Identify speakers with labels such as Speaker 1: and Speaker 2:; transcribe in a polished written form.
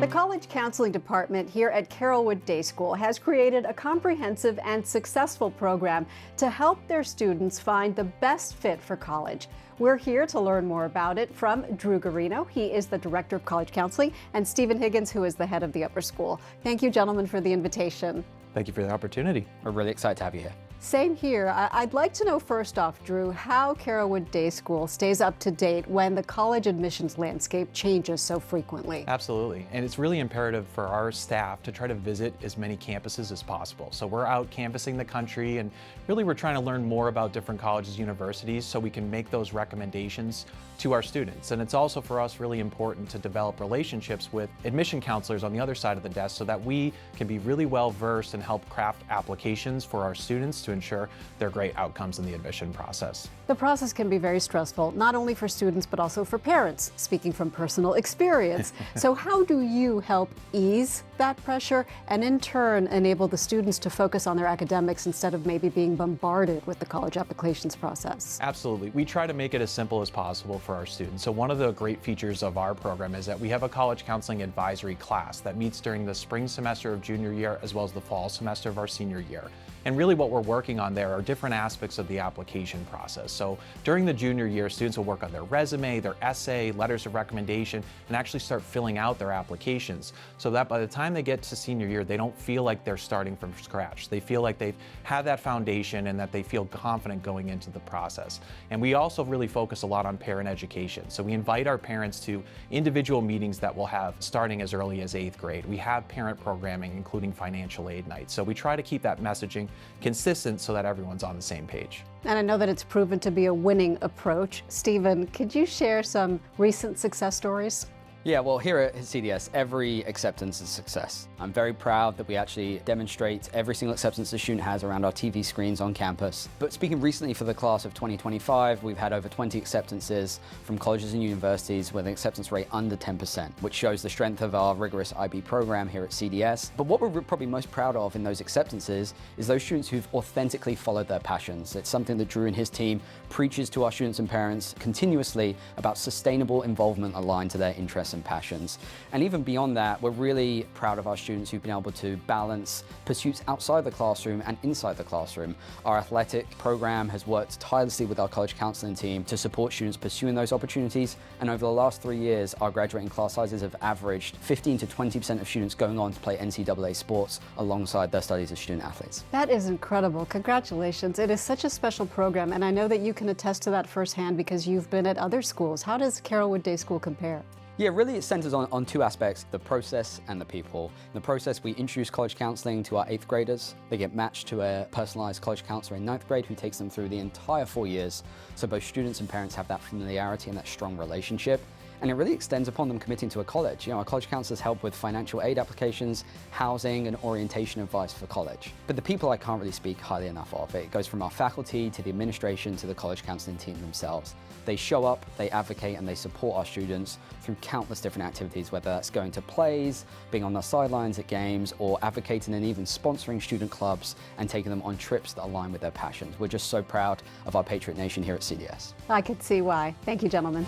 Speaker 1: The College Counseling Department here at Carrollwood Day School has created a comprehensive and successful program to help their students find the best fit for college. We're here to learn more about it from Drew Garino. He is the Director of College Counseling, and Stephen Higgins, who is the head of the upper school. Thank you, gentlemen, for the invitation.
Speaker 2: Thank you for the opportunity.
Speaker 3: We're really excited to have you here.
Speaker 1: Same here. I'd like to know first off, Drew, how Carrollwood Day School stays up to date when the college admissions landscape changes so frequently.
Speaker 2: Absolutely. And it's really imperative for our staff to try to visit as many campuses as possible. So we're out canvassing the country, and really we're trying to learn more about different colleges, universities, so we can make those recommendations to our students. And it's also for us really important to develop relationships with admission counselors on the other side of the desk so that we can be really well versed and help craft applications for our students to ensure their great outcomes in the admission process.
Speaker 1: The process can be very stressful, not only for students but also for parents, speaking from personal experience. So how do you help ease that pressure and in turn enable the students to focus on their academics instead of maybe being bombarded with the college applications process?
Speaker 2: Absolutely. We try to make it as simple as possible for our students. So one of the great features of our program is that we have a college counseling advisory class that meets during the spring semester of junior year as well as the fall semester of our senior year. And really what we're working on there are different aspects of the application process. So during the junior year, students will work on their resume, their essay, letters of recommendation, and actually start filling out their applications so that by the time they get to senior year, they don't feel like they're starting from scratch. They feel like they've had that foundation and that they feel confident going into the process. And we also really focus a lot on parent education. So we invite our parents to individual meetings that we'll have starting as early as 8th grade. We have parent programming, including financial aid nights. So we try to keep that messaging consistent so that everyone's on the same page.
Speaker 1: And I know that it's proven to be a winning approach. Stephen, could you share some recent success stories?
Speaker 3: Yeah, well, here at CDS, every acceptance is a success. I'm very proud that we actually demonstrate every single acceptance a student has around our TV screens on campus. But speaking recently for the class of 2025, we've had over 20 acceptances from colleges and universities with an acceptance rate under 10%, which shows the strength of our rigorous IB program here at CDS. But what we're probably most proud of in those acceptances is those students who've authentically followed their passions. It's something that Drew and his team preaches to our students and parents continuously about sustainable involvement aligned to their interests and passions. And even beyond that, we're really proud of our students who've been able to balance pursuits outside the classroom and inside the classroom. Our athletic program has worked tirelessly with our college counseling team to support students pursuing those opportunities. And over the last 3 years, our graduating class sizes have averaged 15 to 20% of students going on to play NCAA sports alongside their studies as student athletes.
Speaker 1: That is incredible. Congratulations. It is such a special program, and I know that you can attest to that firsthand because you've been at other schools. How does Carrollwood Day School compare?
Speaker 3: Yeah, really it centers on two aspects, the process and the people. In the process, we introduce college counseling to our 8th graders. They get matched to a personalized college counselor in 9th grade who takes them through the entire 4 years. So both students and parents have that familiarity and that strong relationship. And it really extends upon them committing to a college. You know, our college counselors help with financial aid applications, housing, and orientation advice for college. But the people I can't really speak highly enough of. It goes from our faculty to the administration to the college counseling team themselves. They show up, they advocate, and they support our students through countless different activities, whether that's going to plays, being on the sidelines at games, or advocating and even sponsoring student clubs and taking them on trips that align with their passions. We're just so proud of our Patriot Nation here at CDS.
Speaker 1: I could see why. Thank you, gentlemen.